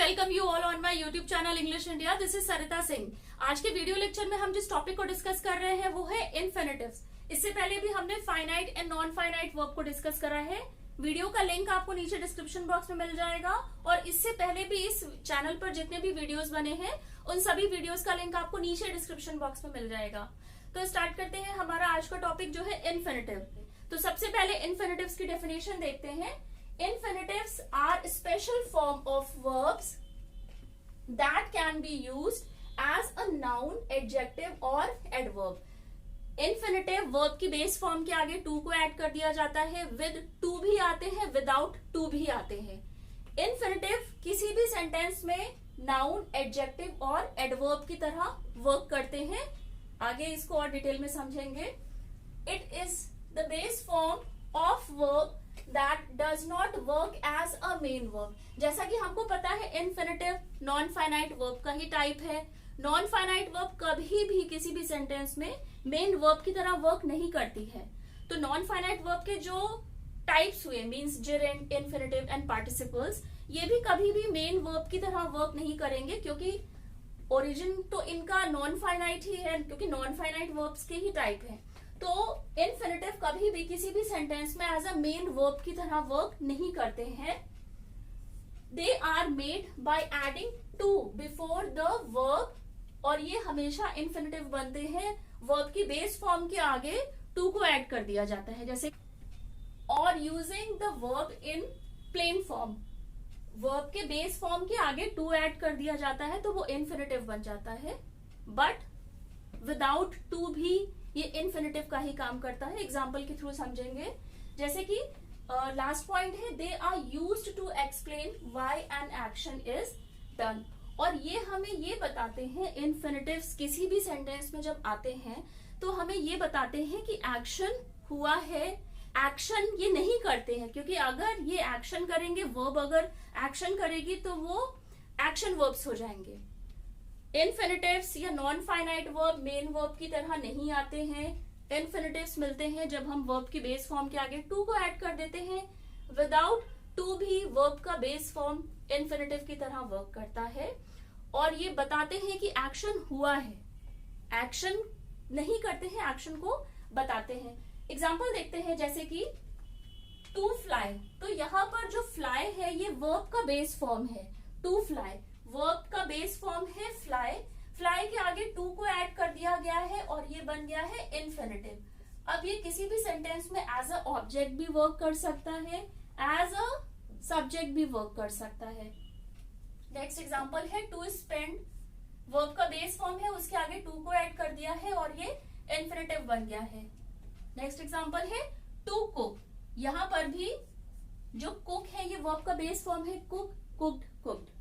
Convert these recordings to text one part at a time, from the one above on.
Welcome you all on my YouTube channel English India. This is Sarita Singh. आज के video lecture में हम जिस टॉपिक को डिस्कस कर रहे हैं वो है इन्फिनिटिव्स। इससे पहले भी हमने finite and non finite verb को डिस्कस करा है। वीडियो का लिंक आपको नीचे डिस्क्रिप्शन बॉक्स में मिल जाएगा और इससे पहले भी इस चैनल पर जितने भी वीडियोस बने हैं उन सभी वीडियोस का लिंक आपको नीचे डिस्क्रिप्शन बॉक्स में मिल जाएगा। तो स्टार्ट करते हैं हमारा आज का टॉपिक जो है इन्फिनिटिव। तो सबसे पहले इन्फिनिटिव्स की डेफिनेशन देखते हैं। Infinitives are special form of verbs that can be used as a noun, adjective or adverb. Infinitive verb की बेस फॉर्म के आगे to को ऐड कर दिया जाता है। with to भी आते हैं, without to भी आते हैं। Infinitive किसी भी सेंटेंस में noun, adjective और adverb की तरह वर्क करते हैं। आगे इसको और डिटेल में समझेंगे। It is the base form of verb that does not work as a main verb। जैसा कि हमको पता है इन्फिनिटिव नॉन फाइनाइट वर्ब का ही टाइप है। नॉन फाइनाइट वर्ब कभी भी किसी भी सेंटेंस में मेन वर्ब की तरह वर्क नहीं करती है। तो नॉन फाइनाइट वर्ब के जो टाइप्स हुए means Geraint, infinitive and participles, ये भी कभी भी मेन वर्ब की तरह वर्क नहीं करेंगे क्योंकि ओरिजिन तो इनका नॉन फाइनाइट ही है, क्योंकि नॉन फाइनाइट वर्ब्स के ही टाइप है। तो इन्फिनिटिव कभी भी किसी भी सेंटेंस में एज अ मेन वर्ब की तरह वर्क नहीं करते हैं। They are made by adding to before the verb, और ये हमेशा इन्फिनिटिव बनते हैं वर्ब की बेस फॉर्म के आगे टू को ऐड कर दिया जाता है। जैसे और using the verb in plain form, verb के बेस फॉर्म के आगे टू ऐड कर दिया जाता है तो वो इन्फिनिटिव बन जाता है। बट विदाउट टू भी ये इन्फिनिटिव का ही काम करता है। एग्जाम्पल के थ्रू समझेंगे। जैसे कि लास्ट पॉइंट है they are used to explain why an action is done, और ये हमें ये बताते हैं इन्फिनिटिव्स किसी भी सेंटेंस में जब आते हैं तो हमें ये बताते हैं कि एक्शन हुआ है। एक्शन ये नहीं करते हैं क्योंकि अगर ये एक्शन करेंगे, वर्ब अगर एक्शन करेगी तो वो एक्शन वर्ब्स हो जाएंगे। इन्फिनिटिव्स या non finite verb main verb की तरह नहीं आते हैं। इन्फिनिटिव्स मिलते हैं जब हम वर्ब की बेस फॉर्म के आगे टू को ऐड कर देते हैं। विदाउट टू भी वर्ब का बेस फॉर्म इन्फिनिटिव की तरह वर्क करता है और ये बताते हैं कि एक्शन हुआ है। एक्शन नहीं करते हैं, एक्शन को बताते हैं। एग्जाम्पल देखते हैं जैसे कि टू फ्लाई। तो यहाँ पर जो फ्लाई है ये वर्ब का बेस फॉर्म है। टू फ्लाई वर्ब का बेस फॉर्म है फ्लाई। फ्लाई के आगे टू को ऐड कर दिया गया है और ये बन गया है इन्फिनिटिव। अब ये किसी भी सेंटेंस में एज अ ऑब्जेक्ट भी वर्क कर सकता है, एज अ सब्जेक्ट भी वर्क कर सकता है। नेक्स्ट एग्जांपल है टू स्पेंड। वर्ब का बेस फॉर्म है, उसके आगे टू को ऐड कर दिया है और ये इन्फिनिटिव बन गया है। नेक्स्ट एग्जांपल है टू कुक। यहाँ पर भी जो कुक है ये वर्ब का बेस फॉर्म है कुक, कुक्ड, कुक्ड।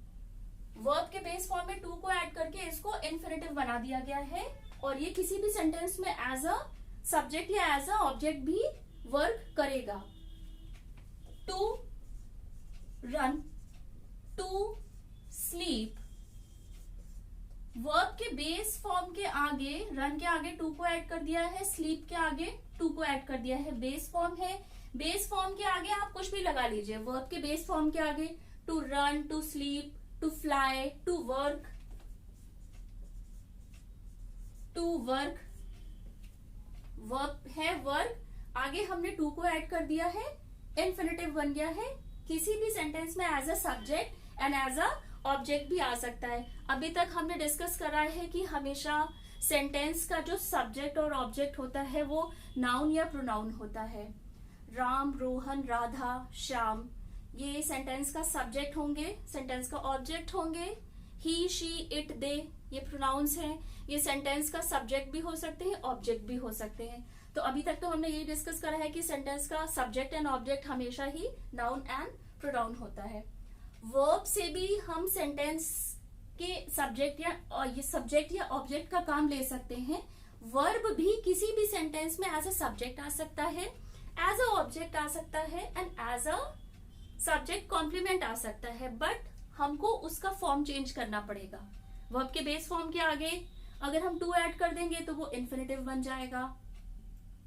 वर्ब के बेस फॉर्म में टू को ऐड करके इसको इन्फिनिटिव बना दिया गया है और ये किसी भी सेंटेंस में एज अ सब्जेक्ट या एज अ ऑब्जेक्ट भी वर्क करेगा। To run, to sleep. Verb के बेस फॉर्म के आगे रन के आगे टू को ऐड कर दिया है, स्लीप के आगे टू को ऐड कर दिया है। बेस फॉर्म है, बेस फॉर्म के आगे आप कुछ भी लगा लीजिए। वर्ब के बेस फॉर्म के आगे to run, to sleep, to fly, to work, to work. Verb है वर्क, आगे हमने टू को ऐड कर दिया है, इन्फिनिटिव बन गया है। किसी भी सेंटेंस में as a subject and as a object भी आ सकता है। अभी तक हमने डिस्कस करा है कि हमेशा सेंटेंस का जो सब्जेक्ट और ऑब्जेक्ट होता है वो नाउन या प्रोनाउन होता है। राम, रोहन, राधा, श्याम, ये सेंटेंस का सब्जेक्ट होंगे, सेंटेंस का ऑब्जेक्ट होंगे। ही, शी, इट, दे, ये प्रोनाउंस हैं। ये सेंटेंस का सब्जेक्ट भी हो सकते हैं, ऑब्जेक्ट भी हो सकते हैं। तो अभी तक तो हमने ये डिस्कस करा है कि सेंटेंस का सब्जेक्ट एंड ऑब्जेक्ट हमेशा ही नाउन एंड प्रोनाउन होता है। वर्ब से भी हम सेंटेंस के सब्जेक्ट या ऑब्जेक्ट का काम ले सकते हैं। वर्ब भी किसी भी सेंटेंस में एज अ सब्जेक्ट आ सकता है, एज अ ऑब्जेक्ट आ सकता है and as a subject complement आ सकता है। बट हमको उसका फॉर्म चेंज करना पड़ेगा। वर्ब के बेस फॉर्म के आगे अगर हम टू ऐड कर देंगे तो वो इन्फिनिटिव बन जाएगा।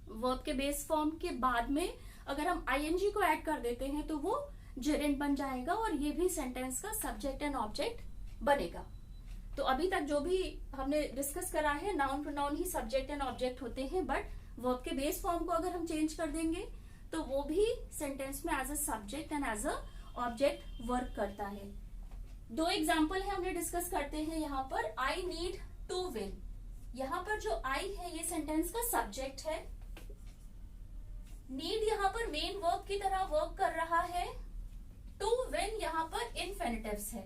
वर्ब के बेस फॉर्म के बाद में अगर हम आईएनजी को ऐड कर देते हैं तो वो जेरेंट बन जाएगा और ये भी सेंटेंस का सब्जेक्ट एंड ऑब्जेक्ट बनेगा। तो अभी तक जो भी हमने डिस्कस करा है, noun pronoun he subject and object होते हैं, बट वर्ब के बेस फॉर्म को अगर हम चेंज कर देंगे तो वो भी सेंटेंस में as a subject and as a object work करता है। दो एग्जाम्पल है, हमने डिस्कस करते हैं यहाँ पर। आई नीड टू विन, यहाँ पर जो आई है ये सेंटेंस का सब्जेक्ट है। नीड यहाँ पर मेन वर्ब की तरह वर्क कर रहा है। टू विन यहाँ पर इन्फिनिटिव्स है,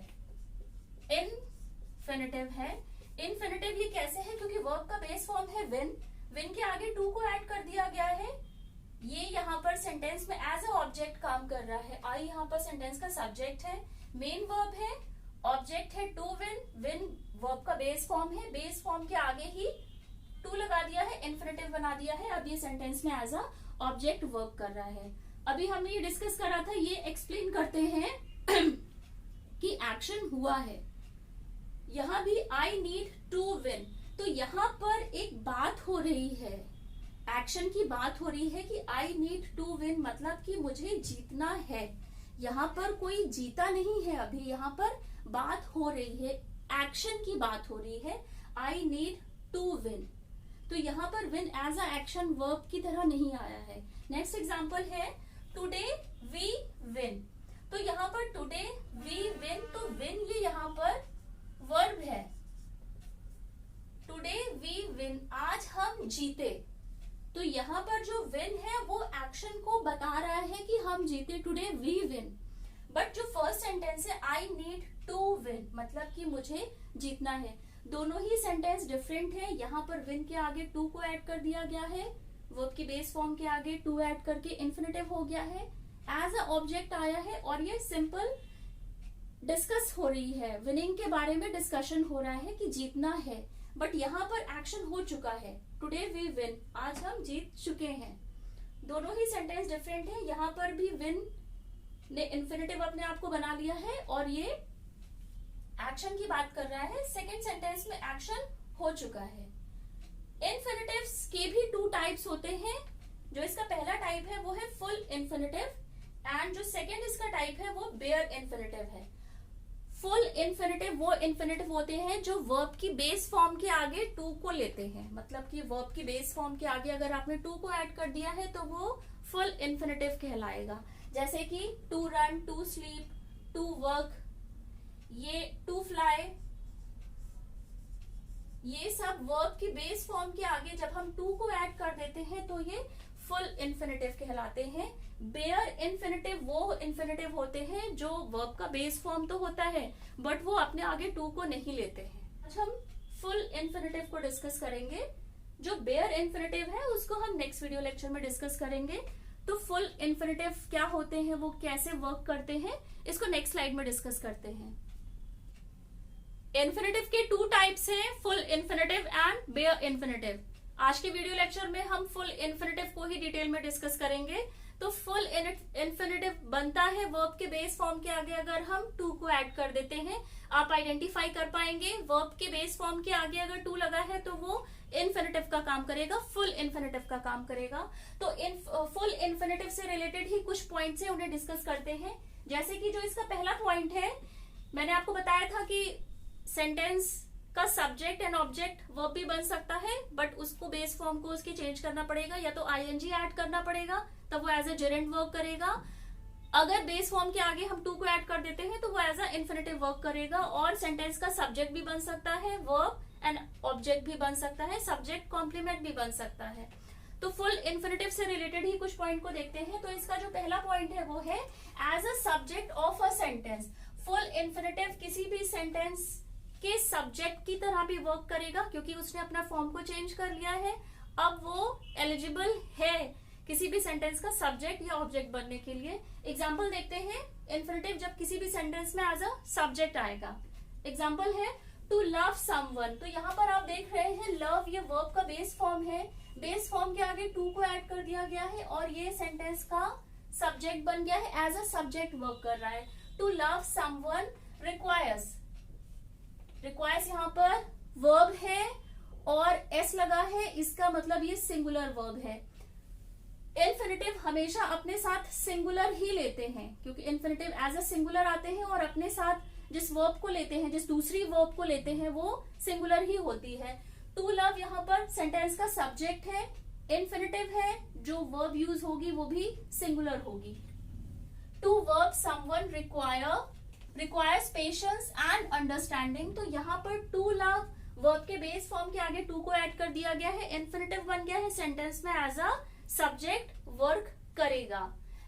इन्फिनिटिव है। इन्फिनिटिव ये कैसे है, क्योंकि वर्ब का बेस फॉर्म है विन, विन के आगे टू को ऐड कर दिया गया है। ये यहाँ पर सेंटेंस में एज अ ऑब्जेक्ट काम कर रहा है। आई यहाँ पर सेंटेंस का सब्जेक्ट है, मेन वर्ब है, ऑब्जेक्ट है टू विन, विन वर्ब का बेस फॉर्म है, बेस फॉर्म के आगे ही टू लगा दिया है, इन्फिनिटिव बना दिया है। अब ये सेंटेंस में एज अ ऑब्जेक्ट वर्क कर रहा है। अभी हमने ये डिस्कस करा था, ये एक्सप्लेन करते हैं कि एक्शन हुआ है। यहाँ भी आई नीड टू विन, तो यहाँ पर एक बात हो रही है, एक्शन की बात हो रही है कि आई नीड टू विन, मतलब कि मुझे जीतना है। यहाँ पर कोई जीता नहीं है, अभी यहाँ पर बात हो रही है, एक्शन की बात हो रही है। आई नीड टू विन, तो यहाँ पर win as a action verb की तरह नहीं आया है। नेक्स्ट एग्जांपल है टुडे वी विन, तो यहाँ पर टुडे वी विन, तो विन ये यहाँ पर वर्ब है। टुडे वी विन, आज हम जीते, तो यहाँ पर जो विन है वो एक्शन को बता रहा है कि हम जीते, टुडे वी विन। बट जो फर्स्ट सेंटेंस है आई नीड टू विन, मतलब कि मुझे जीतना है। दोनों ही सेंटेंस डिफरेंट है। यहाँ पर विन के आगे टू को ऐड कर दिया गया है, वर्ब की बेस फॉर्म के आगे टू ऐड करके इन्फिनिटिव हो गया है, एज अ ऑब्जेक्ट आया है, और ये सिंपल डिस्कस हो रही है, विनिंग के बारे में डिस्कशन हो रहा है कि जीतना है। बट यहाँ पर एक्शन हो चुका है, टुडे वी विन, आज हम जीत चुके हैं। दोनों ही सेंटेंस डिफरेंट है। यहाँ पर भी विन ने इन्फिनिटिव अपने आप को बना लिया है और ये एक्शन की बात कर रहा है। सेकेंड सेंटेंस में एक्शन हो चुका है। इन्फिनिटिव्स के भी टू टाइप्स होते हैं। जो इसका पहला टाइप है वो है फुल इन्फिनिटिव, एंड जो सेकेंड इसका टाइप है वो बेयर इन्फिनिटिव है। फुल इन्फिनिटिव वो इन्फिनिटिव होते हैं जो वर्ब की बेस फॉर्म के आगे टू को लेते हैं, मतलब कि वर्ब की बेस फॉर्म के आगे अगर आपने टू को ऐड कर दिया है तो वो फुल इन्फिनिटिव कहलाएगा। जैसे कि to run, to sleep, to work, ये टू फ्लाई, ये सब वर्ब की बेस फॉर्म के आगे जब हम टू को ऐड कर देते हैं तो ये फुल इन्फिनिटिव कहलाते हैं। बेयर इन्फिनिटिव वो इन्फिनिटिव होते हैं जो वर्ब का बेस फॉर्म तो होता है बट वो अपने आगे टू को नहीं लेते हैं। आज हम फुल इन्फिनिटिव को डिस्कस करेंगे। जो बेयर इन्फिनिटिव है उसको हम नेक्स्ट वीडियो लेक्चर में डिस्कस करेंगे। तो फुल इन्फिनिटिव क्या होते हैं, वो कैसे वर्क करते हैं, इसको नेक्स्ट स्लाइड में डिस्कस करते हैं। इन्फिनिटिव के टू टाइप्स हैं, full infinitive and bare infinitive. आज के वीडियो लेक्चर में हम फुल इन्फिनिटिव को ही डिटेल में डिस्कस करेंगे। तो फुल इन्फिनिटिव बनता है वर्ब के बेस फॉर्म के आगे अगर हम टू को ऐड कर देते हैं। आप आइडेंटिफाई कर पाएंगे वर्ब के बेस फॉर्म के आगे अगर टू लगा है तो वो इन्फिनिटिव का काम करेगा, फुल इन्फिनिटिव का काम करेगा। तो फुल इन्फिनिटिव से रिलेटेड ही कुछ पॉइंट्स हैं, उन्हें डिस्कस करते हैं। जैसे कि जो इसका पहला पॉइंट है, मैंने आपको बताया था कि सेंटेंस का सब्जेक्ट एंड ऑब्जेक्ट वर्ब भी बन सकता है बट उसको बेस फॉर्म को उसके चेंज करना पड़ेगा, या तो आईएनजी ऐड करना पड़ेगा तब वो एज ए जेरेंट वर्क करेगा। अगर बेस फॉर्म के आगे हम टू को ऐड कर देते हैं तो वो एज अ इन्फिनिटिव वर्क करेगा। और सेंटेंस का सब्जेक्ट भी बन सकता है, वर्ब एंड ऑब्जेक्ट भी बन सकता है, सब्जेक्ट कॉम्प्लीमेंट भी बन सकता है। तो फुल इन्फिनिटिव से रिलेटेड ही कुछ पॉइंट को देखते हैं। तो इसका जो पहला पॉइंट है वो है as a subject of a sentence. Full infinitive किसी भी सेंटेंस के सब्जेक्ट की तरह भी वर्क करेगा क्योंकि उसने अपना फॉर्म को चेंज कर लिया है। अब वो एलिजिबल है किसी भी सेंटेंस का सब्जेक्ट या ऑब्जेक्ट बनने के लिए। एग्जाम्पल देखते हैं, इन्फिनिटिव जब किसी भी सेंटेंस में एज अ सब्जेक्ट आएगा। एग्जाम्पल है टू लव समवन, तो यहाँ पर आप देख रहे हैं लव ये वर्ब का बेस फॉर्म है, बेस फॉर्म के आगे टू को ऐड कर दिया गया है और ये सेंटेंस का सब्जेक्ट बन गया है, एज अ सब्जेक्ट वर्क कर रहा है। To love someone requires, requires यहाँ पर वर्ब है और एस लगा है, इसका मतलब ये सिंगुलर वर्ब है। इन्फिनेटिव हमेशा अपने साथ सिंगुलर ही लेते हैं, क्योंकि इन्फिनेटिव एज अ सिंगुलर आते हैं और अपने साथ जिस वर्ब को लेते हैं, जिस दूसरी वर्ब को लेते हैं, वो सिंगुलर ही होती है। टू लव यहाँ पर सेंटेंस का सब्जेक्ट है, इन्फिनेटिव है, जो वर्ब यूज होगी वो भी सिंगुलर होगी। To verb someone requires patience and understanding, तो यहाँ पर टू लव वर्ब के बेस फॉर्म के आगे टू को ऐड कर दिया गया है, इन्फिनेटिव बन गया है, सेंटेंस में एज अ सब्जेक्ट वर्क करेगा।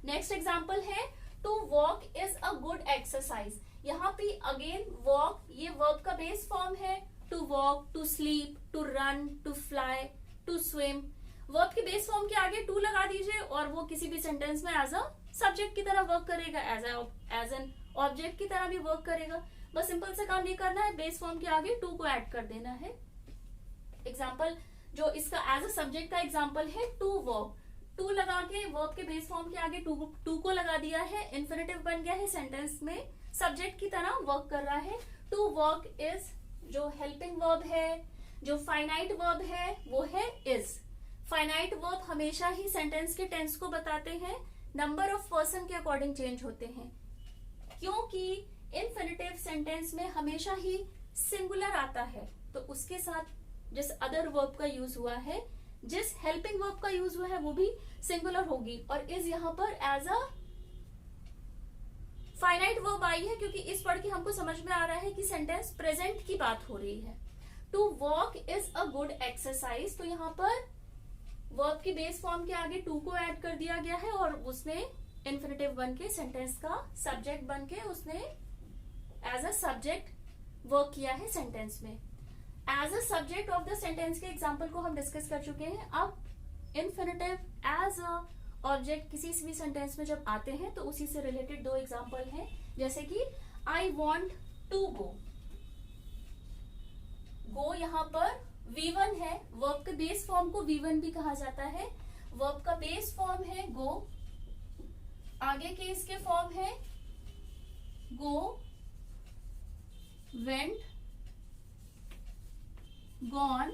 नेक्स्ट एग्जांपल है to walk is a good exercise. यहाँ पे अगेन वॉक ये वर्ब का बेस फॉर्म है, to walk, to sleep, to run, to fly, to swim. Verb के बेस फॉर्म के आगे टू लगा दीजिए और वो किसी भी सेंटेंस में एज अ सब्जेक्ट की तरह वर्क करेगा, एज एन ऑब्जेक्ट की तरह भी वर्क करेगा। बस सिंपल से काम ये करना है, बेस फॉर्म के आगे टू को ऐड कर देना है। एग्जाम्पल जो इसका एज अ सब्जेक्ट का एग्जाम्पल है टू वॉक, टू लगा के वर्ब के बेस फॉर्म के आगे टू को लगा दिया है, इन्फिनेटिव बन गया है, सेंटेंस में सब्जेक्ट की तरह वर्क कर रहा है। टू वॉक इज जो हेल्पिंग वर्ब है, जो फाइनाइट वर्ब है वो है इज। फाइनाइट वर्ब हमेशा ही सेंटेंस के टेंस को बताते हैं, नंबर ऑफ पर्सन के अकॉर्डिंग चेंज होते हैं, क्योंकि इन्फिनेटिव सेंटेंस में हमेशा ही सिंगुलर आता है, तो उसके साथ जिस अदर वर्ब का यूज हुआ है, जिस हेल्पिंग वर्ब का यूज हुआ है वो भी सिंगुलर होगी। और इज यहाँ पर एज अ फाइनाइट वर्ब आई है, क्योंकि इस पढ़ के हमको समझ में आ रहा है कि सेंटेंस प्रेजेंट की बात हो रही है। To walk is a good exercise, तो यहाँ पर वर्ब की बेस फॉर्म के आगे टू को ऐड कर दिया गया है और उसने इन्फिनेटिव बन के सेंटेंस का सब्जेक्ट बन के उसने एज अ सब्जेक्ट वर्क किया है सेंटेंस में। As a subject of the sentence के एग्जाम्पल को हम डिस्कस कर चुके हैं। अब इन्फिनेटिव एज अ ऑब्जेक्ट किसी भी सेंटेंस में जब आते हैं तो उसी से रिलेटेड दो एग्जाम्पल हैं, जैसे कि आई वॉन्ट टू गो। गो यहाँ पर V1 है, वर्ब के बेस फॉर्म को V1 भी कहा जाता है। वर्ब का बेस फॉर्म है गो, आगे के इसके फॉर्म है गो, वेंट, गॉन,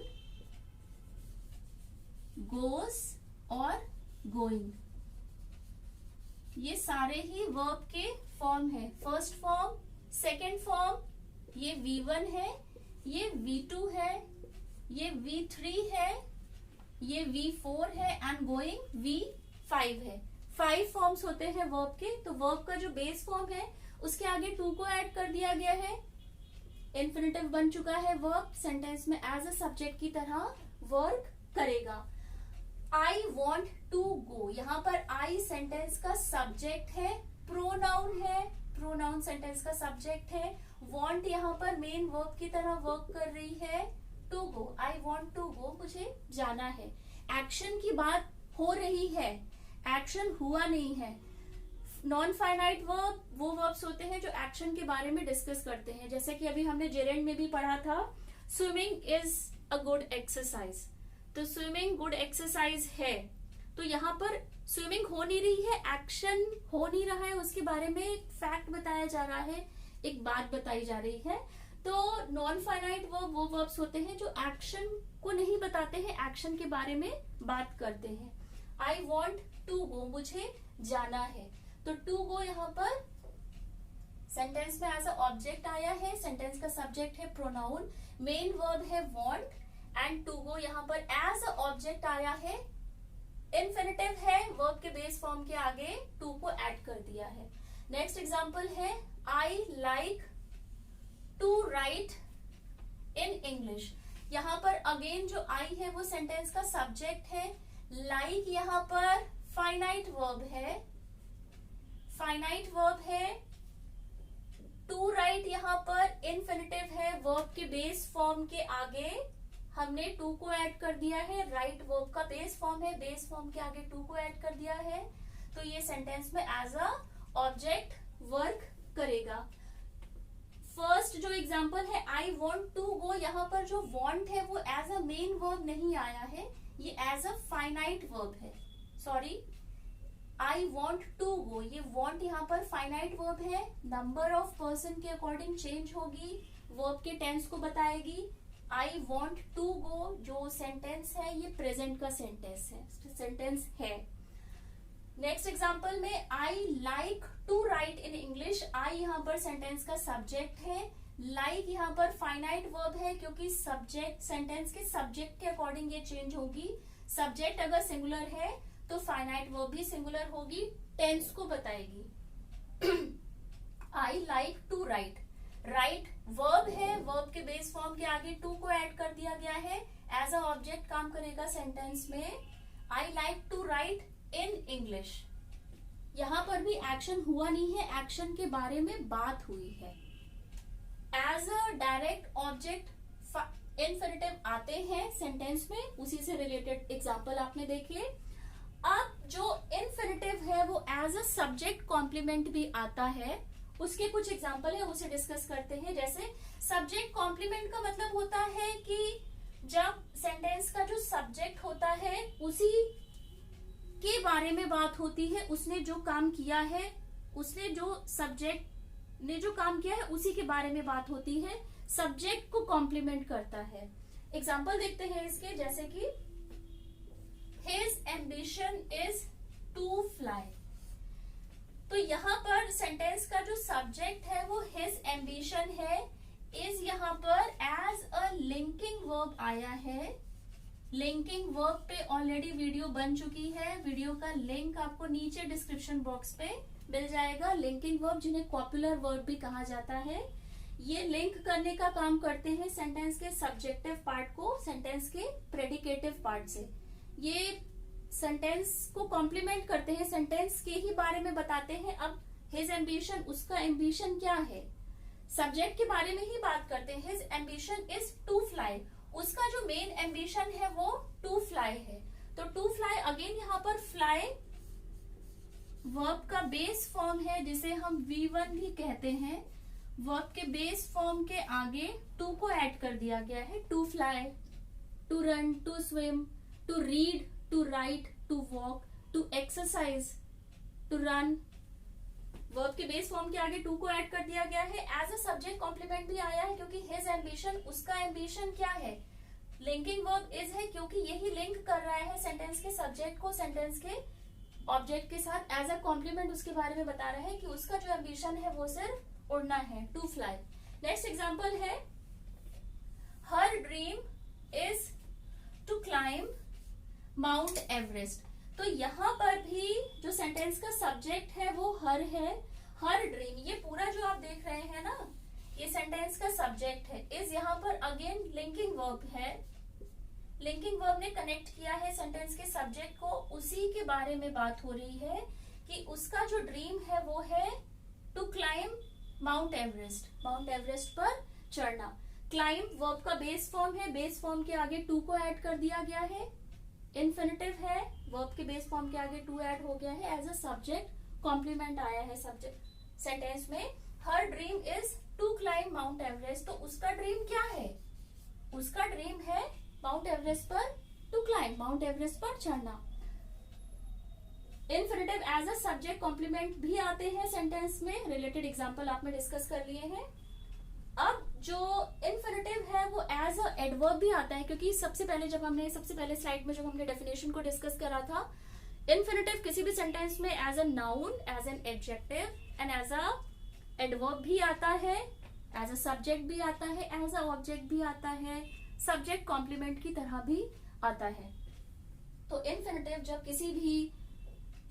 गोस और गोइंग। ये सारे ही वर्ब के फॉर्म है। फर्स्ट फॉर्म, सेकेंड फॉर्म ये V1 है, ये V2 है, ये V3 है, ये V4 है एंड गोइंग V5 है। 5 फॉर्म्स होते हैं वर्ब के। तो वर्ब का जो बेस फॉर्म है उसके आगे टू को ऐड कर दिया गया है, इन्फिनेटिव बन चुका है वर्ब, सेंटेंस में एज अ सब्जेक्ट की तरह वर्क करेगा। आई वॉन्ट टू गो, यहाँ पर आई सेंटेंस का सब्जेक्ट है, प्रोनाउन है, प्रोनाउन सेंटेंस का सब्जेक्ट है। वॉन्ट यहाँ पर मेन वर्ब की तरह वर्क कर रही है, to go, I want to go, मुझे जाना है। एक्शन की बात हो रही है, एक्शन हुआ नहीं है। नॉन फाइनाइट वर्ब वो वर्ब्स होते हैं जो एक्शन के बारे में डिस्कस करते हैं, जैसे कि अभी हमने जेरेंड में भी पढ़ा था, swimming is a good exercise. तो स्विमिंग गुड एक्सरसाइज है, तो यहाँ पर स्विमिंग हो नहीं रही है, एक्शन हो नहीं रहा है, उसके बारे में एक फैक्ट बताया जा रहा है, एक बात बताई जा रही है। तो नॉन फाइनाइट वर्ब वो वर्ब्स होते हैं जो एक्शन को नहीं बताते हैं, एक्शन के बारे में बात करते हैं। आई वॉन्ट टू गो, मुझे जाना है। तो टू गो यहाँ पर सेंटेंस में एज अ ऑब्जेक्ट आया है, सेंटेंस का सब्जेक्ट है प्रोनाउन, मेन वर्ब है वॉन्ट एंड टू गो यहाँ पर एज अ ऑब्जेक्ट आया है, इन्फिनेटिव है, वर्ब के बेस फॉर्म के आगे टू को ऐड कर दिया है। नेक्स्ट एग्जांपल है I like to write in English. यहाँ पर अगेन जो आई है वो सेंटेंस का सब्जेक्ट है, लाइक यहाँ पर फाइनाइट वर्ब है, फाइनाइट वर्ब है। टू राइट यहाँ पर इन्फिनेटिव है, वर्ब के बेस फॉर्म के आगे हमने टू को ऐड कर दिया है, राइट वर्ब का बेस फॉर्म है, बेस फॉर्म के आगे टू को ऐड कर दिया है, तो ये सेंटेंस में एज अ ऑब्जेक्ट वर्क करेगा। फर्स्ट जो एग्जांपल है आई वॉन्ट टू गो, यहाँ पर जो वॉन्ट है वो एज अ मेन वर्ब नहीं आया है, ये एज अ फाइनाइट वर्ब है। Sorry, I want to go, ये वॉन्ट यहाँ पर फाइनाइट वर्ब है, नंबर ऑफ पर्सन के अकॉर्डिंग चेंज होगी, वर्ब के टेंस को बताएगी। आई वॉन्ट टू गो जो सेंटेंस है ये प्रेजेंट का सेंटेंस है। नेक्स्ट एग्जाम्पल में I like to write in English. I यहाँ पर सेंटेंस का सब्जेक्ट है, लाइक यहाँ पर फाइनाइट वर्ब है क्योंकि सब्जेक्ट सेंटेंस के सब्जेक्ट के अकॉर्डिंग ये चेंज होगी। सब्जेक्ट अगर सिंगुलर है तो फाइनाइट वर्ब भी सिंगुलर होगी, टेंस को बताएगी। I like to write, write verb है, वर्ब के बेस फॉर्म के आगे टू को ऐड कर दिया गया है, एज अ ऑब्जेक्ट काम करेगा सेंटेंस में। I like to write in English. यहां पर भी एक्शन हुआ नहीं है, एक्शन के बारे में बात हुई है। As a direct object infinitive आते हैं सेंटेंस में, उसी से रिलेटेड एग्जांपल आपने देखे। अब जो इन्फिनिटिव है वो एज अ सब्जेक्ट कॉम्प्लीमेंट भी आता है, उसके कुछ एग्जांपल है, उसे डिस्कस करते हैं। जैसे सब्जेक्ट कॉम्प्लीमेंट का मतलब होता है कि जब सेंटेंस का जो सब्जेक्ट होता है उसी के बारे में बात होती है, उसने जो काम किया है, उसने जो सब्जेक्ट ने जो काम किया है उसी के बारे में बात होती है, सब्जेक्ट को कॉम्प्लीमेंट करता है। एग्जांपल देखते हैं इसके, जैसे कि His ambition is to fly। तो यहाँ पर सेंटेंस का जो सब्जेक्ट है वो his ambition है, is यहाँ पर एज अ लिंकिंग वर्ब आया है। लिंकिंग वर्ब पे ऑलरेडी वीडियो बन चुकी है, वीडियो का लिंक आपको नीचे डिस्क्रिप्शन बॉक्स पे मिल जाएगा। लिंकिंग वर्ब जिन्हें कॉपुलर वर्ब भी कहा जाता है, ये लिंक करने का काम करते हैं सेंटेंस के सब्जेक्टिव पार्ट को सेंटेंस के प्रेडिकेटिव पार्ट से। ये सेंटेंस को कॉम्प्लीमेंट करते हैं, सेंटेंस के ही बारे में बताते हैं। अब हिज एम्बिशन, उसका एम्बिशन क्या है, सब्जेक्ट के बारे में ही बात करते हैं। His ambition is to fly, उसका जो मेन एम्बिशन है वो टू फ्लाई है। तो टू फ्लाई अगेन यहाँ पर फ्लाई वर्ब का बेस फॉर्म है जिसे हम V1 भी कहते हैं। वर्ब के बेस फॉर्म के आगे टू को ऐड कर दिया गया है। To fly, to run, to swim, to read, to write, to walk, to exercise, to run. Verb के बेस फॉर्म के आगे टू को ऐड कर दिया गया है। एज अ सब्जेक्ट कॉम्प्लीमेंट भी आया है क्योंकि हिज एम्बिशन, उसका एम्बिशन क्या है, लिंकिंग वर्ब इज है क्योंकि यही लिंक कर रहा है सेंटेंस के सब्जेक्ट को सेंटेंस के ऑब्जेक्ट के साथ। एज अ कॉम्प्लीमेंट उसके बारे में बता रहा है कि उसका जो एम्बिशन है वो सिर्फ उड़ना है, टू फ्लाई। नेक्स्ट एग्जाम्पल है her dream is to climb Mount Everest. तो यहाँ पर भी जो सेंटेंस का सब्जेक्ट है वो हर है, हर ड्रीम। ये पूरा जो आप देख रहे हैं ना, ये सेंटेंस का सब्जेक्ट है। इज यहाँ पर अगेन लिंकिंग वर्ब है, लिंकिंग वर्ब ने कनेक्ट किया है सेंटेंस के सब्जेक्ट को, उसी के बारे में बात हो रही है कि उसका जो ड्रीम है वो है to climb Mount Everest, Mount Everest पर चढ़ना। क्लाइंब वर्ब का बेस फॉर्म है, बेस फॉर्म के आगे टू को ऐड कर दिया गया है। इन्फिनिटिव है, वर्ब के बेस फॉर्म के आगे टू ऐड हो गया है। एज अ सब्जेक्ट कॉम्प्लीमेंट आया है सब्जेक्ट सेंटेंस में। Her dream is to climb Mount Everest. तो उसका ड्रीम क्या है, उसका ड्रीम है माउंट एवरेस्ट पर टू क्लाइंब, माउंट एवरेस्ट पर चढ़ना। Infinitive as a subject complement भी आते हैं सेंटेंस में, रिलेटेड एग्जांपल आपने डिस्कस कर लिए हैं। अब जो इन्फिनिटिव है वो एज अ एडवर्ब भी आता है क्योंकि सबसे पहले स्लाइड में जब हमने डेफिनेशन को डिस्कस करा था, इन्फिनिटिव किसी भी सेंटेंस में as a noun, as an adjective and as a adverb भी आता है, एज अ सब्जेक्ट भी आता है, एज अ ऑब्जेक्ट भी आता है, सब्जेक्ट कॉम्प्लीमेंट की तरह भी आता है। तो इन्फिनिटिव जब किसी भी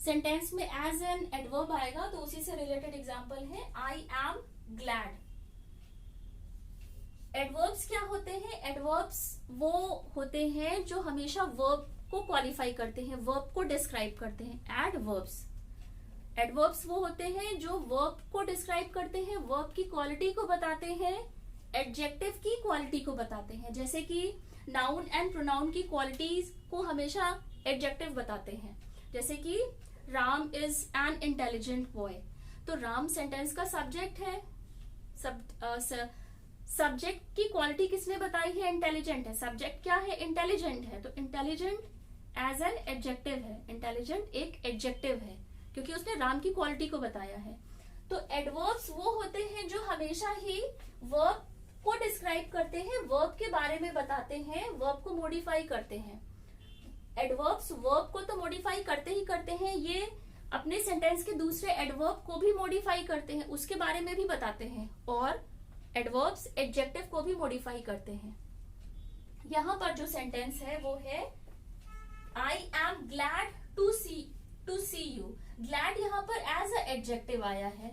सेंटेंस में एज एन एडवर्ब आएगा तो उसी से रिलेटेड एग्जांपल है आई एम ग्लैड। एडवर्ब्स क्या होते हैं, एडवर्ब्स वो होते हैं जो हमेशा वर्ब को क्वालिफाई करते हैं, वर्ब को डिस्क्राइब करते हैं। एडवर्ब्स वो होते हैं जो वर्ब को डिस्क्राइब करते हैं, वर्ब की क्वालिटी को बताते हैं, एडजेक्टिव की क्वालिटी को बताते हैं। जैसे कि नाउन एंड प्रोनाउन की क्वालिटीज को हमेशा एडजेक्टिव बताते हैं। जैसे कि Ram is an intelligent boy. तो राम सेंटेंस का सब्जेक्ट है, सब्जेक्ट की क्वालिटी किसने बताई है, इंटेलिजेंट है। सब्जेक्ट क्या है, इंटेलिजेंट है। तो इंटेलिजेंट एज एन एडजेक्टिव है, इंटेलिजेंट एक एडजेक्टिव है क्योंकि उसने राम की क्वालिटी को बताया है। तो एडवर्ब्स वो होते हैं जो हमेशा ही वर्ब को डिस्क्राइब करते हैं, वर्ब के बारे में बताते हैं, वर्ब को मॉडिफाई करते हैं। एडवर्ब्स वर्ब को तो मॉडिफाई करते ही करते हैं, ये अपने सेंटेंस के दूसरे एडवर्ब को भी मॉडिफाई करते हैं, उसके बारे में भी बताते हैं, और एडवर्ब्स एडजेक्टिव को भी मॉडिफाई करते हैं। यहां पर जो सेंटेंस है वो है I am glad to see you. Glad यहां पर एज अ एडजेक्टिव आया है,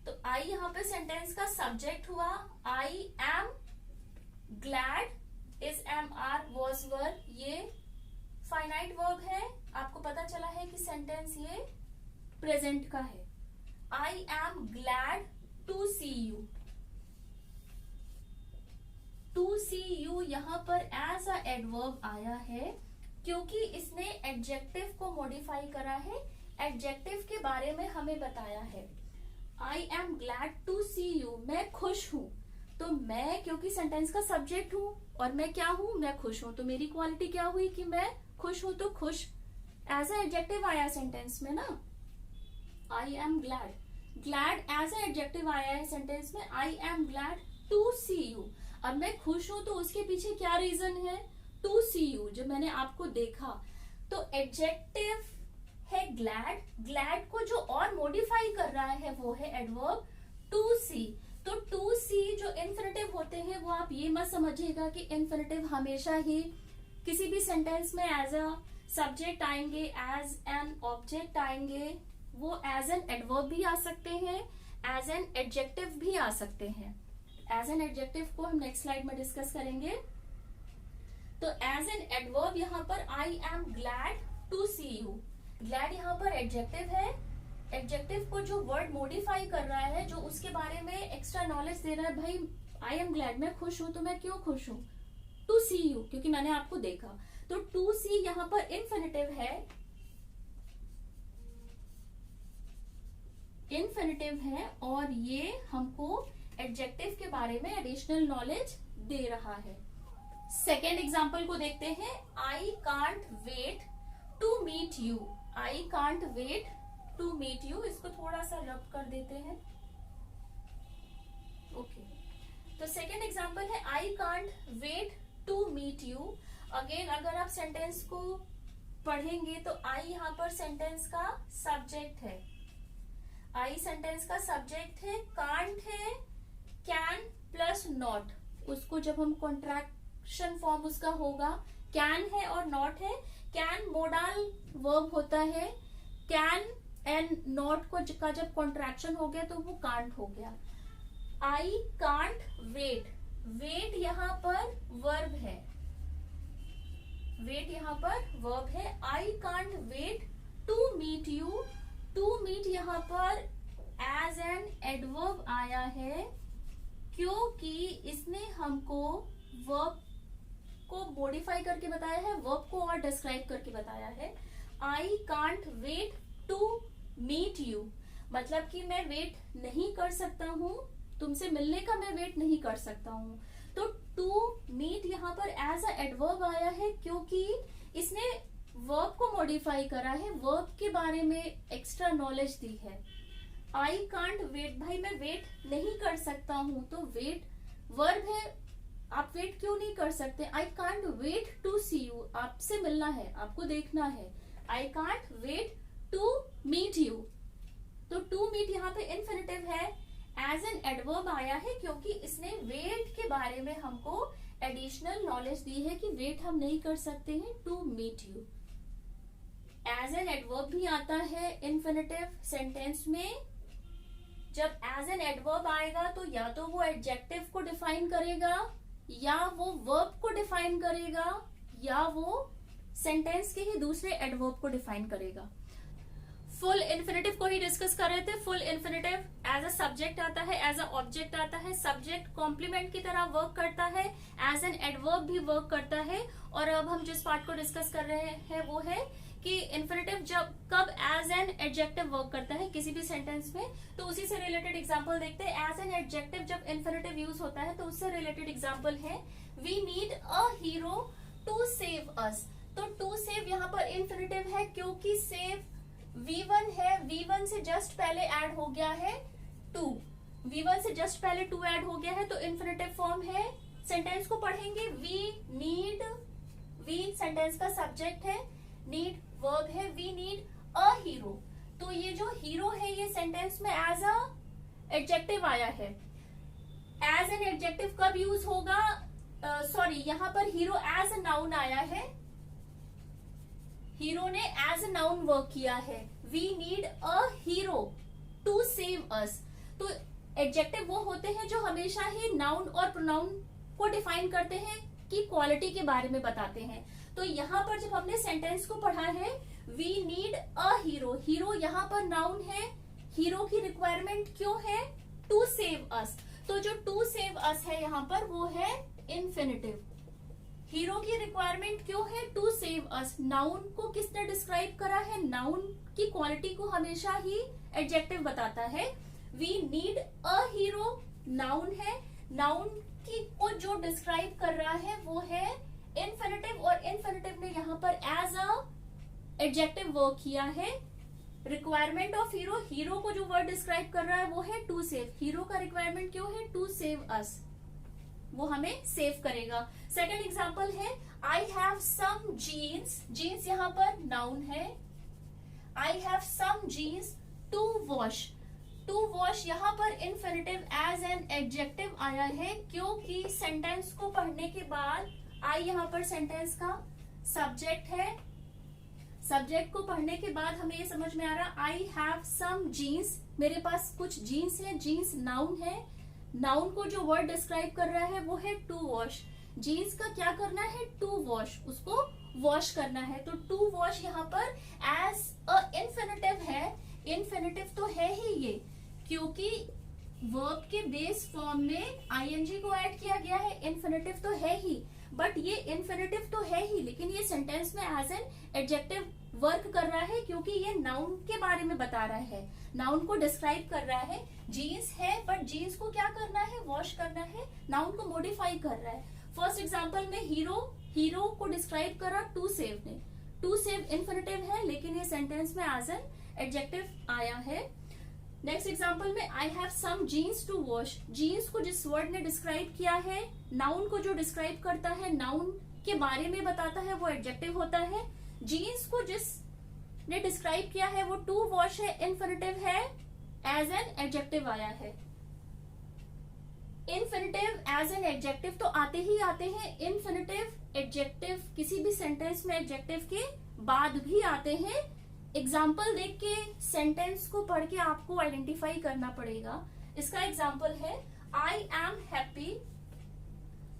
तो आई यहां पर सेंटेंस का सब्जेक्ट हुआ। I am glad is am are was were, ये फाइनाइट वर्ब है। आपको पता चला है कि सेंटेंस ये प्रेजेंट का है। I am glad to see you. To see you यहां पर एज अ एडवर्ब आया है क्योंकि इसने एडजेक्टिव को मॉडिफाई करा है, एडजेक्टिव के बारे में हमें बताया है। I am glad to see you, मैं खुश हूं। तो मैं क्योंकि सेंटेंस का सब्जेक्ट हूं और मैं क्या हूं, मैं खुश हूं, तो मेरी क्वालिटी क्या हुई कि मैं खुश हूं, तो खुश एज अ एडजेक्टिव आया सेंटेंस में ना। I am glad, glad as a adjective आया है सेंटेंस में। I am glad to see you, अब मैं खुश हूं तो उसके पीछे क्या रीजन है, टू सी यू, जो मैंने आपको देखा। तो एडजेक्टिव है ग्लैड, ग्लैड को जो और मॉडिफाई कर रहा है वो है एडवर्ब टू सी। तो टू सी जो इन्फिनिटिव होते हैं वो आप ये मत समझिएगा कि इन्फिनिटिव हमेशा ही किसी भी सेंटेंस में एज अ सब्जेक्ट आएंगे, एज एन ऑब्जेक्ट आएंगे। वो एज एन एडवर्ब भी आ सकते हैं, एज एन एडजेक्टिव भी आ सकते हैं। एज एन एडजेक्टिव को हम नेक्स्ट स्लाइड में डिस्कस करेंगे। तो एज एन एडवर्ब यहाँ पर I am glad to see you, glad यहाँ पर एडजेक्टिव है। एडजेक्टिव को जो वर्ड मॉडिफाई कर रहा है, जो उसके बारे में एक्स्ट्रा नॉलेज दे रहा है, भाई आई एम ग्लैड, मैं खुश हूं, तो मैं क्यों खुश हूं, टू सी यू, क्योंकि मैंने आपको देखा। तो टू सी यहाँ पर इन्फिनिटिव है, इन्फिनिटिव है, और ये हमको एडजेक्टिव के बारे में एडिशनल नॉलेज दे रहा है। सेकेंड एग्जाम्पल को देखते हैं। I can't wait to meet you, I can't wait to meet you, इसको थोड़ा सा रब कर देते हैं। ओके, तो सेकेंड एग्जाम्पल है I can't wait to meet you. Again अगर आप सेंटेंस को पढ़ेंगे तो आई यहाँ पर सेंटेंस का सब्जेक्ट है, आई सेंटेंस का सब्जेक्ट है, कांट है कैन प्लस नॉट, उसको जब हम कॉन्ट्रैक्शन फॉर्म उसका होगा, कैन है और नॉट है। कैन मोडाल वर्ब होता है, कैन एंड नॉट को का जब कॉन्ट्रैक्शन हो गया तो वो कांट हो गया। आई कांट वेट, वेट यहाँ पर वर्ब है, वेट यहाँ पर वर्ब है। I can't wait to meet you, to meet यहाँ पर एज एन एडवर्ब आया है क्योंकि इसने हमको वर्ब को मॉडिफाई करके बताया है, वर्ब को और डिस्क्राइब करके बताया है। I can't wait to meet you, मतलब कि मैं वेट नहीं कर सकता हूं, तुमसे मिलने का मैं वेट नहीं कर सकता हूं। तो टू मीट यहाँ पर एज अ एडवर्ब आया है क्योंकि इसने वर्ब को मॉडिफाई करा है, वर्ब के बारे में एक्स्ट्रा नॉलेज दी है। आई कांट वेट, भाई मैं वेट नहीं कर सकता हूं, तो वेट वर्ब है, आप वेट क्यों नहीं कर सकते। I can't wait to see you, आपसे मिलना है, आपको देखना है। I can't wait to meet you, तो टू मीट यहाँ पे इन्फिनिटिव है, एज एन एडवर्ब आया है क्योंकि इसने वेट के बारे में हमको एडिशनल नॉलेज दी है कि वेट हम नहीं कर सकते हैं to meet you. As an adverb भी आता है इन्फिनिटिव सेंटेंस में। जब एज एन एडवर्ब आएगा तो या तो वो एडजेक्टिव को डिफाइन करेगा, या वो वर्ब को डिफाइन करेगा, या वो सेंटेंस के ही दूसरे एडवर्ब को डिफाइन करेगा। फुल इन्फिनिटिव को ही डिस्कस कर रहे थे। Full infinitive as a subject आता है, एज अ ऑब्जेक्ट आता है, सब्जेक्ट कॉम्प्लीमेंट की तरह वर्क करता है, एज एन एडवर्ब भी वर्क करता है। और अब हम जिस पार्ट को डिस्कस कर रहे हैं वो है कि इन्फिनिटिव जब कब एज एन एडजेक्टिव वर्क करता है किसी भी सेंटेंस में, तो उसी से रिलेटेड एग्जांपल देखते हैं। एज एन एडजेक्टिव जब इन्फिनिटिव यूज होता है तो उससे रिलेटेड एग्जांपल है we need a hero to save us. तो टू सेव यहाँ पर इन्फिनिटिव है क्योंकि सेव V1 है, V1 से जस्ट पहले ऐड हो गया है टू, V1 से जस्ट पहले टू ऐड हो गया है तो इन्फिनिटिव फॉर्म है। सेंटेंस को पढ़ेंगे, वी नीड, वी सेंटेंस का सब्जेक्ट है, नीड वर्ब है वी नीड अ हीरो। तो ये जो हीरो है ये सेंटेंस में एज अ एडजेक्टिव आया है। एज एन एडजेक्टिव कब यूज होगा, सॉरी यहाँ पर हीरो एज अ नाउन आया है, हीरो ने एज अ नाउन वर्क किया है। We need a hero to save us. तो एडजेक्टिव वो होते हैं जो हमेशा ही नाउन और प्रोनाउन को डिफाइन करते हैं, की क्वालिटी के बारे में बताते हैं। तो यहाँ पर जब हमने सेंटेंस को पढ़ा है we need a hero, hero यहाँ पर नाउन है, हीरो की रिक्वायरमेंट क्यों है, टू सेव अस। तो जो टू सेव अस है यहाँ पर वो है इन्फिनिटिव। हीरो की रिक्वायरमेंट क्यों है, टू सेव अस। नाउन को किसने डिस्क्राइब करा है, नाउन की क्वालिटी को हमेशा ही एडजेक्टिव बताता है। We need a hero noun है, नाउन की को जो डिस्क्राइब कर रहा है वो है इन्फिनिटिव, और इन्फिनिटिव ने यहाँ पर एज अ एडजेक्टिव वर्क किया है। रिक्वायरमेंट ऑफ हीरो, हीरो को जो वर्ड डिस्क्राइब कर रहा है वो है टू सेव। हीरो का रिक्वायरमेंट क्यों है, टू सेव अस, वो हमें सेव करेगा। सेकेंड एग्जाम्पल है I have some jeans, jeans यहाँ पर नाउन है। I have some jeans to wash, to wash यहाँ पर इन्फिनिटिव एज एन एडजेक्टिव आया है, क्योंकि सेंटेंस को पढ़ने के बाद आई यहाँ पर सेंटेंस का सब्जेक्ट है। सब्जेक्ट को पढ़ने के बाद हमें ये समझ में आ रहा आई हैव सम जीन्स, मेरे पास कुछ जीन्स है, जीन्स नाउन है। नाउन को जो वर्ड डिस्क्राइब कर रहा है वो है टू वॉश। जीन्स का क्या करना है, टू वॉश, उसको वॉश करना है। तो टू वॉश यहाँ पर एज अ इन्फिनिटिव है। इन्फिनिटिव तो है ही ये, क्योंकि वर्ब के बेस फॉर्म में आईएनजी को ऐड किया गया है। इन्फिनिटिव तो है ही, बट ये इन्फिनिटिव तो है ही, लेकिन ये सेंटेंस में एज एन एडजेक्टिव वर्क कर रहा है, क्योंकि ये नाउन के बारे में बता रहा है, नाउन को डिस्क्राइब कर रहा है। जीन्स है, बट जीन्स को क्या करना है, वॉश करना है, नाउन को मॉडिफाई कर रहा है। फर्स्ट एग्जांपल में हीरो, हीरो को डिस्क्राइब करा टू सेव ने, टू सेव इन्फिनिटिव है, लेकिन ये सेंटेंस में एज एन एडजेक्टिव आया है। नेक्स्ट एग्जांपल में I have some jeans to wash, jeans को जिस वर्ड ने डिस्क्राइब किया है, नाउन को जो डिस्क्राइब करता है, नाउन के बारे में बताता है, वो एडजेक्टिव होता है। जीन्स को जिस ने डिस्क्राइब किया है वो टू वॉश है, इन्फिनिटिव है, एज एन एडजेक्टिव आया है। इन्फिनिटिव एज एन एडजेक्टिव तो आते ही आते हैं। इन्फिनिटिव एडजेक्टिव किसी भी सेंटेंस में एडजेक्टिव के बाद भी आते हैं। एग्जाम्पल देख के सेंटेंस को पढ़ के आपको आइडेंटिफाई करना पड़ेगा। इसका एग्जाम्पल है आई एम हैप्पी,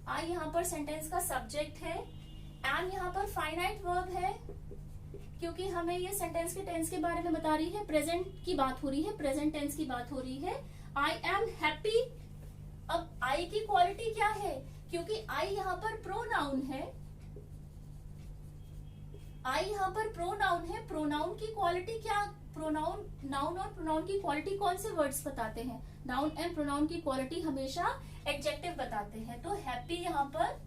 आई यहाँ पर सेंटेंस का सब्जेक्ट है, एम यहाँ पर फाइनाइट वर्ब है, क्योंकि हमें ये सेंटेंस के टेंस के बारे में बता रही है, प्रेजेंट की बात हो रही है, प्रेजेंट टेंस की बात हो रही है। आई एम हैप्पी, अब आई की क्वालिटी क्या है, क्योंकि आई यहाँ पर प्रोनाउन है, आई यहाँ पर प्रोनाउन है। प्रोनाउन की क्वालिटी क्या, प्रोनाउन, नाउन और प्रोनाउन की क्वालिटी कौन से वर्ड्स बताते हैं, नाउन एंड प्रोनाउन की क्वालिटी हमेशा एडजेक्टिव बताते हैं। तो हैप्पी यहाँ पर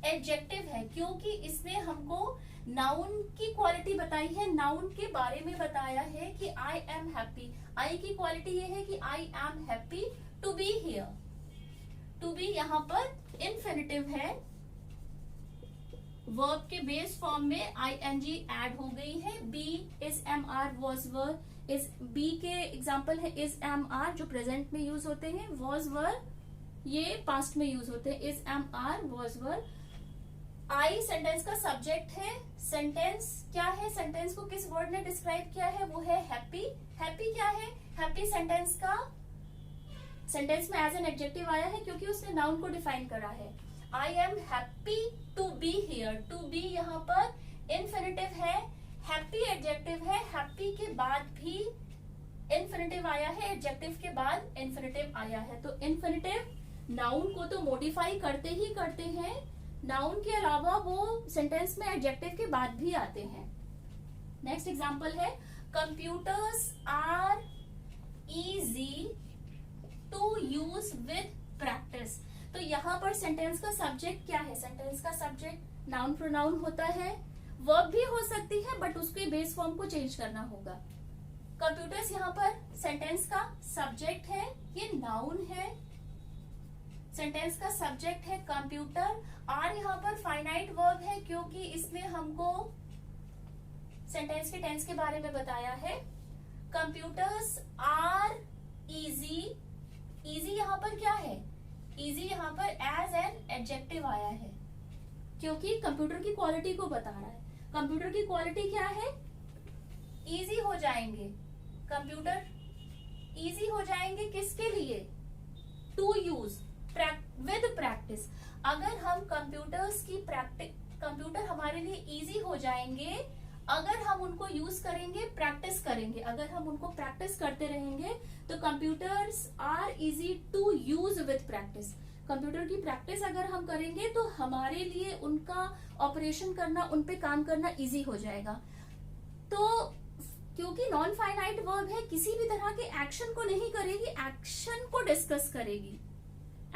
एडजेक्टिव है, क्योंकि इसने हमको नाउन की क्वालिटी बताई है, नाउन के बारे में बताया है कि आई एम हैप्पी। आई की क्वालिटी ये है कि I am happy to be here. To be यहाँ पर इन्फिनिटिव है, वर्ब के बेस फॉर्म में आईएनजी ऐड हो गई है। Be is am are, was were, is be के एग्जाम्पल है इज एम आर जो प्रेजेंट में यूज होते हैं, वॉज वर ये पास्ट में यूज होते हैं, is am are, was were. I sentence का सब्जेक्ट है। सेंटेंस क्या है, सेंटेंस को किस वर्ड ने डिस्क्राइब किया है, वो है हैप्पी। हैप्पी क्या है, हैप्पी सेंटेंस का सेंटेंस में एज एन एडजेक्टिव आया है, क्योंकि उसने नाउन को डिफाइन करा है। I am happy to be here, to be यहाँ पर इन्फिनिटिव है, हैप्पी एडजेक्टिव है, हैप्पी के बाद भी इन्फिनिटिव आया है, एडजेक्टिव के बाद इन्फिनिटिव आया है। तो इन्फिनिटिव नाउन को तो मॉडिफाई करते ही करते हैं, नाउन के अलावा वो सेंटेंस में एडजेक्टिव के बाद भी आते हैं। नेक्स्ट एग्जांपल है computers are easy to use with practice. तो यहाँ पर सेंटेंस का सब्जेक्ट क्या है, सेंटेंस का सब्जेक्ट नाउन प्रोनाउन होता है, वर्ब भी हो सकती है, बट उसके बेस फॉर्म को चेंज करना होगा। कंप्यूटर्स यहाँ पर सेंटेंस का सब्जेक्ट है, ये नाउन है, सेंटेंस का सब्जेक्ट है कंप्यूटर। आर यहाँ पर फाइनाइट वर्ब है, क्योंकि इसने हमको सेंटेंस के टेंस के बारे में बताया है। कंप्यूटर्स आर इजी, इजी यहाँ पर क्या है, इजी यहाँ पर एज एन एडजेक्टिव आया है क्योंकि कंप्यूटर की क्वालिटी को बता रहा है। कंप्यूटर की क्वालिटी क्या है, इजी हो जाएंगे, कंप्यूटर इजी हो जाएंगे किसके लिए, टू यूज विद प्रैक्टिस। अगर हम कंप्यूटर हमारे लिए इजी हो जाएंगे अगर हम उनको यूज करेंगे, प्रैक्टिस करेंगे। अगर हम उनको प्रैक्टिस करते रहेंगे तो computers are easy to use with practice. Computer की प्रैक्टिस अगर हम करेंगे तो हमारे लिए उनका ऑपरेशन करना, उन पे काम करना इजी हो जाएगा। तो क्योंकि नॉन फाइनाइट वर्ब है, किसी भी तरह के एक्शन को नहीं करेगी, एक्शन को डिस्कस करेगी,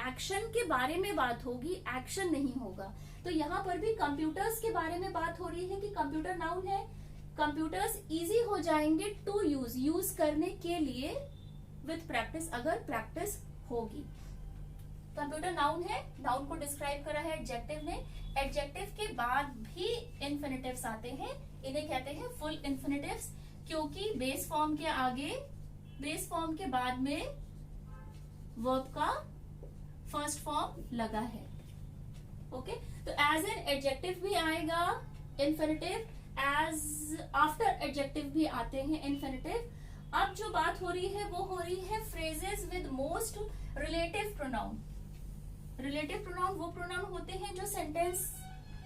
एक्शन के बारे में बात होगी, एक्शन नहीं होगा। तो यहाँ पर भी कंप्यूटर्स के बारे में बात हो रही है कि कंप्यूटर नाउन है, कंप्यूटर्स इजी हो जाएंगे टू यूज, यूज करने के लिए विथ प्रैक्टिस, अगर प्रैक्टिस होगी। कंप्यूटर नाउन है, नाउन को डिस्क्राइब करा है एडजेक्टिव ने। एडजेक्टिव के बाद भी इन्फिनिटिव्स आते हैं, इन्हें कहते हैं फुल इन्फिनिटिव्स, क्योंकि बेस फॉर्म के आगे, बेस फॉर्म के बाद में वर्ब का फर्स्ट फॉर्म लगा है। ओके, तो एज एन एडजेक्टिव भी आएगा इन्फिनिटिव, एज आफ्टर एडजेक्टिव भी आते हैं इन्फिनिटिव। अब जो बात हो रही है वो हो रही है phrases with most relative pronoun. Relative pronoun वो प्रोनाउन होते हैं जो सेंटेंस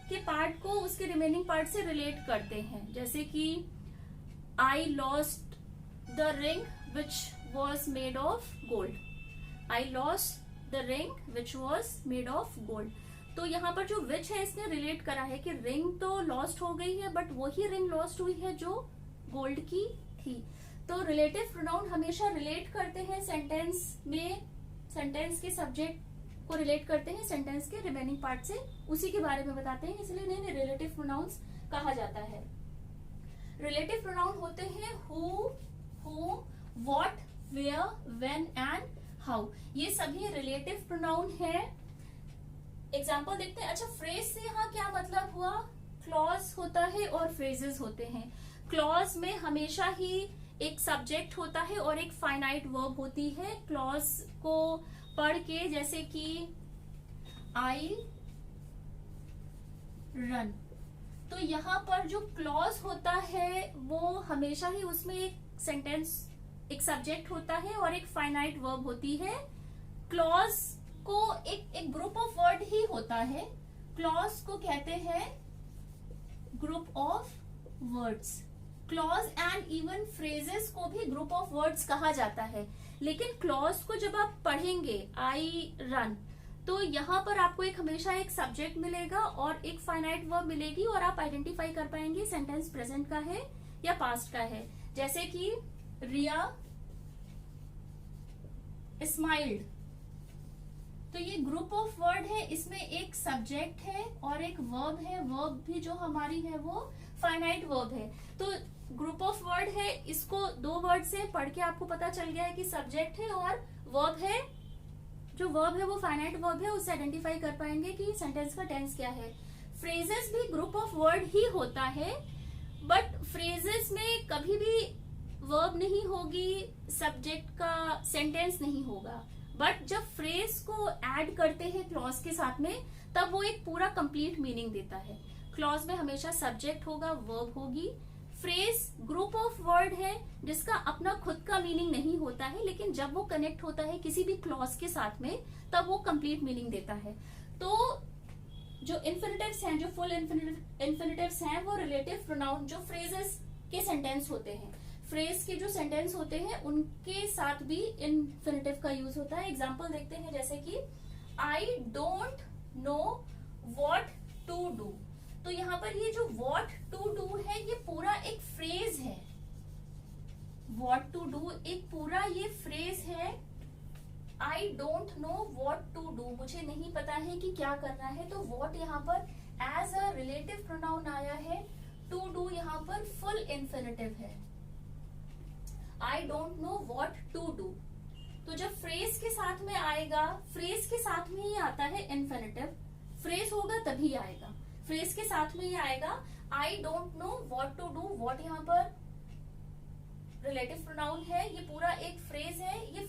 के पार्ट को उसके रिमेनिंग पार्ट से रिलेट करते हैं, जैसे कि I lost the ring which was made of gold. I lost the ring which was made of gold. तो यहाँ पर जो which है इसने रिलेट करा है कि रिंग तो लॉस्ट हो गई है बट वही रिंग लॉस्ट हुई है जो गोल्ड की थी। तो रिलेटिव प्रोनाउन हमेशा रिलेट करते हैं सेंटेंस में, सेंटेंस के सब्जेक्ट को रिलेट करते हैं सेंटेंस के रिमेनिंग पार्ट से, उसी के बारे में बताते हैं, इसलिए इन्हें रिलेटिव प्रोनाउंस कहा जाता है। रिलेटिव प्रोनाउन होते हैं who, what, where, when and how. ये सभी रिलेटिव प्रोनाउन है। एग्जांपल देखते हैं। अच्छा, फ्रेज से यहाँ क्या मतलब हुआ, क्लॉज होता है और फ्रेजेस होते हैं। क्लॉज में हमेशा ही एक सब्जेक्ट होता है और एक फाइनाइट वर्ब होती है। क्लॉज को पढ़ के जैसे कि आई रन, तो यहाँ पर जो क्लॉज होता है वो हमेशा ही उसमें एक सेंटेंस, एक सब्जेक्ट होता है और एक फाइनाइट वर्ब होती है। क्लॉज को एक ग्रुप ऑफ वर्ड ही होता है, क्लॉज को कहते हैं group of words. Clause and even phrases को भी ग्रुप ऑफ वर्ड्स कहा जाता है। लेकिन क्लॉज को जब आप पढ़ेंगे आई रन, तो यहाँ पर आपको एक हमेशा एक सब्जेक्ट मिलेगा और एक फाइनाइट वर्ब मिलेगी और आप आइडेंटिफाई कर पाएंगे सेंटेंस प्रेजेंट का है या पास्ट का है। जैसे कि रिया स्माइल्ड, तो ये ग्रुप ऑफ वर्ड है, इसमें एक सब्जेक्ट है और एक वर्ब है। वर्ब भी जो हमारी है वो फाइनाइट वर्ब है। तो ग्रुप ऑफ वर्ड है, इसको दो वर्ड से पढ़ के आपको पता चल गया है कि सब्जेक्ट है और वर्ब है। जो वर्ब है वो फाइनाइट वर्ब है, उससे आइडेंटिफाई कर पाएंगे कि सेंटेंस का टेंस क्या है। फ्रेजेस भी ग्रुप ऑफ वर्ड ही होता है, बट फ्रेजेस में कभी भी वर्ब नहीं होगी, सब्जेक्ट का सेंटेंस नहीं होगा। बट जब फ्रेज को ऐड करते हैं क्लॉज के साथ में, तब वो एक पूरा कंप्लीट मीनिंग देता है। क्लॉज में हमेशा सब्जेक्ट होगा, वर्ब होगी। फ्रेज ग्रुप ऑफ वर्ड है जिसका अपना खुद का मीनिंग नहीं होता है, लेकिन जब वो कनेक्ट होता है किसी भी क्लॉज के साथ में, तब वो कंप्लीट मीनिंग देता है। तो जो इन्फिनिटिव्स हैं, जो फुल इन्फिनिटिव्स हैं, वो रिलेटिव प्रोनाउन जो फ्रेजेस के सेंटेंस होते हैं, फ्रेज के जो सेंटेंस होते हैं उनके साथ भी इन्फिनिटिव का यूज होता है। एग्जाम्पल देखते हैं, जैसे कि I don't know what to do. तो यहाँ पर ये जो व्हाट टू डू है ये पूरा एक फ्रेज है। व्हाट टू डू एक पूरा ये फ्रेज है। I don't know what to do, मुझे नहीं पता है कि क्या करना है। तो व्हाट यहाँ पर एज अ रिलेटिव प्रोनाउन आया है, टू डू यहाँ पर फुल इन्फिनिटिव है। I don't know what to do, तो जब फ्रेज के साथ में आएगा, फ्रेज के साथ में ही आता है इन्फिनिटिव, फ्रेज होगा तभी आएगा, फ्रेज के साथ में ही आएगा। I don't know what to do, what यहाँ पर रिलेटिव प्रोनाउन है, ये पूरा एक फ्रेज है। ये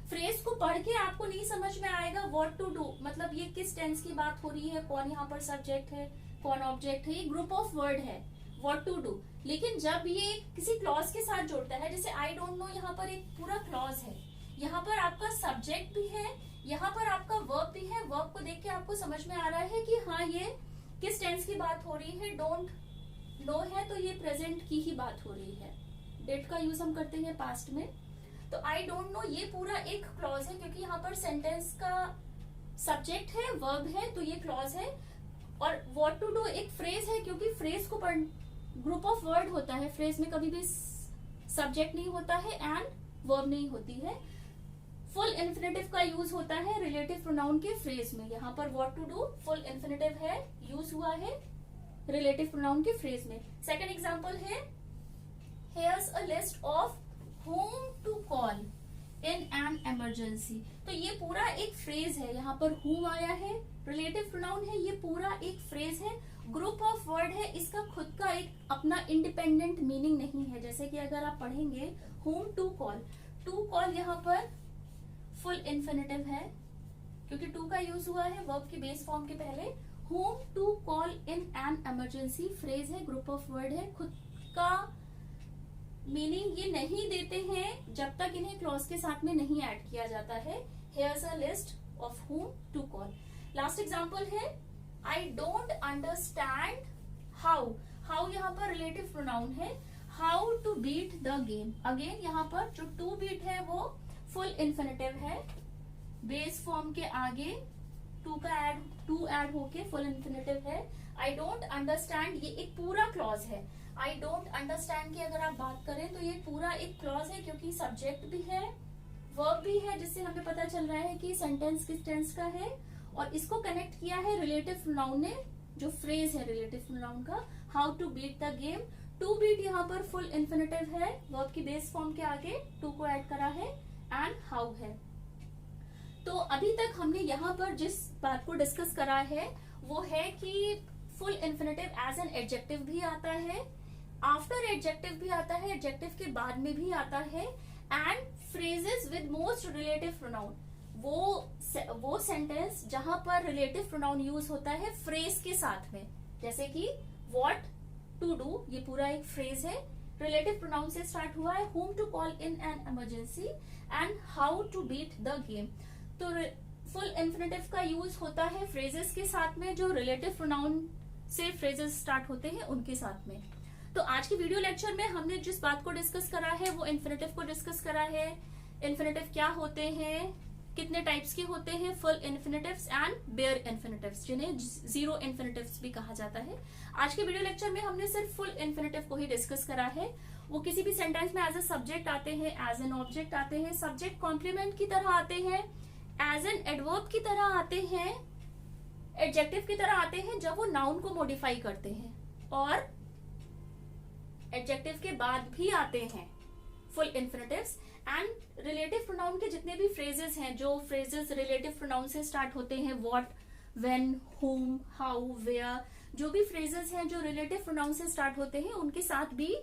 फ्रेज को पढ़ के आपको नहीं समझ में आएगा व्हाट टू डू, मतलब ये किस टेंस की बात हो रही है, कौन यहाँ पर सब्जेक्ट है, कौन ऑब्जेक्ट है, ये ग्रुप ऑफ वर्ड है व्हाट टू डू। लेकिन जब ये किसी क्लॉज के साथ जुड़ता है, जैसे आई डोंट नो यहाँ पर एक पूरा क्लॉज है, यहाँ पर आपका सब्जेक्ट भी है, यहाँ पर आपका वर्ब भी है। वर्ब को देख के आपको समझ में आ रहा है कि हाँ ये किस टेंस की बात हो रही है। डोंट नो है तो ये प्रेजेंट की ही बात हो रही है। डेट का यूज हम करते हैं पास्ट में। तो आई डोंट नो ये पूरा एक क्लॉज है, क्योंकि यहाँ पर सेंटेंस का सब्जेक्ट है, वर्ब है, तो ये क्लॉज है। और व्हाट टू डू एक फ्रेज है, क्योंकि फ्रेज को ग्रुप ऑफ वर्ड होता है, फ्रेज में कभी भी सब्जेक्ट नहीं होता है एंड वर्ब नहीं होती है। फुल इन्फिनेटिव का यूज होता है रिलेटिव प्रोनाउन के फ्रेज में। यहाँ पर what to do full infinitive है, यूज हुआ है रिलेटिव प्रोनाउन के फ्रेज में। सेकेंड एग्जाम्पल है Here's a list of whom to call in an emergency। तो ये पूरा एक फ्रेज है, यहाँ पर whom आया है, रिलेटिव प्रोनाउन है, ये पूरा एक फ्रेज है, ग्रुप ऑफ वर्ड है, इसका खुद का एक अपना इंडिपेंडेंट मीनिंग नहीं है। जैसे कि अगर आप पढ़ेंगे whom to call यहाँ पर फुल इन्फिनेटिव है, क्योंकि टू का यूज हुआ है वर्ब की बेस फॉर्म के पहले। whom to call in an emergency phrase है, ग्रुप ऑफ वर्ड है, खुद का मीनिंग ये नहीं देते हैं जब तक इन्हें क्लॉज के साथ में नहीं ऐड किया जाता है। Here's a list of whom to call। Last example है I don't understand how। how यहाँ पर रिलेटिव प्रोनाउन है, how to beat the game। Again यहाँ पर जो टू बीट है वो फुल इन्फिनेटिव है, बेस फॉर्म के आगे टू ऐड होके फुल इन्फिनेटिव है। I don't understand ये एक पूरा क्लॉज है। आई डोंट अंडरस्टैंड की अगर आप बात करें तो ये पूरा एक क्लॉज है, क्योंकि सब्जेक्ट भी है, वर्ब भी है, जिससे हमें पता चल रहा है कि सेंटेंस किस टेंस का है। और इसको कनेक्ट किया है रिलेटिव प्रोनाउन ने, जो फ्रेज है रिलेटिव प्रोनाउन का, how to beat the game. To beat यहाँ पर फुल इन्फिनेटिव है, वर्ब की बेस फॉर्म के आगे टू को ऐड करा है एंड हाउ है। तो अभी तक हमने यहाँ पर जिस बात को डिस्कस करा है वो है कि full infinitive as an adjective भी आता है, आफ्टर एडजेक्टिव भी आता है, एडजेक्टिव के बाद में भी आता है, and phrases with most relative pronoun वो सेंटेंस जहां पर रिलेटिव प्रोनाउन यूज होता है फ्रेज के साथ में। जैसे कि व्हाट टू डू ये पूरा एक फ्रेज है, रिलेटिव प्रोनाउन से स्टार्ट हुआ है, whom to call in an emergency and how to beat the game। तो फुल इन्फिनेटिव का यूज होता है फ्रेजेस के साथ में, जो रिलेटिव प्रोनाउन से फ्रेजेस स्टार्ट होते हैं उनके साथ में। तो आज के वीडियो लेक्चर में हमने जिस बात को डिस्कस करा है वो इन्फिनेटिव को डिस्कस करा है। इन्फिनेटिव क्या होते हैं, कितने टाइप्स के होते हैं, full infinitives and bare infinitives, जिन्हें जीरो इन्फिनेटिव्स भी कहा जाता है। आज के वीडियो लेक्चर में हमने सिर्फ फुल इन्फिनेटिव को ही डिस्कस करा है। वो किसी भी सेंटेंस में एज ए सब्जेक्ट आते हैं, एज एन ऑब्जेक्ट आते हैं, सब्जेक्ट कॉम्प्लीमेंट की तरह आते हैं, एज एन एडवर्ब की तरह आते हैं, एडजेक्टिव की तरह आते हैं जब वो नाउन को मॉडिफाई करते हैं, और एडजेक्टिव के बाद भी आते हैं full infinitives. And relative pronoun के जितने भी फ्रेजेस हैं, जो फ्रेजेस रिलेटिव प्रोनाउन से स्टार्ट होते हैं, व्हाट, व्हेन, हुम, हाउ, वेयर, जो भी फ्रेजेस हैं जो रिलेटिव प्रोनाउन से स्टार्ट होते हैं उनके साथ भी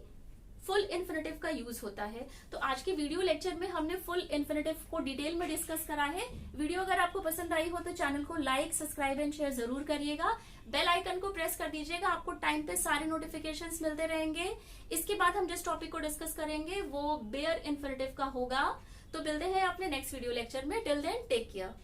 फुल इन्फिनेटिव का यूज होता है। तो आज के वीडियो लेक्चर में हमने फुल इन्फिनेटिव को डिटेल में डिस्कस करा है। वीडियो अगर आपको पसंद आई हो तो चैनल को लाइक, सब्सक्राइब एंड शेयर जरूर करिएगा। बेल आइकन को प्रेस कर दीजिएगा, आपको टाइम पे सारे नोटिफिकेशंस मिलते रहेंगे। इसके बाद हम जिस टॉपिक को डिस्कस करेंगे वो बेयर इन्फिनेटिव का होगा। तो मिलते हैं अपने नेक्स्ट वीडियो लेक्चर में। Till then take care.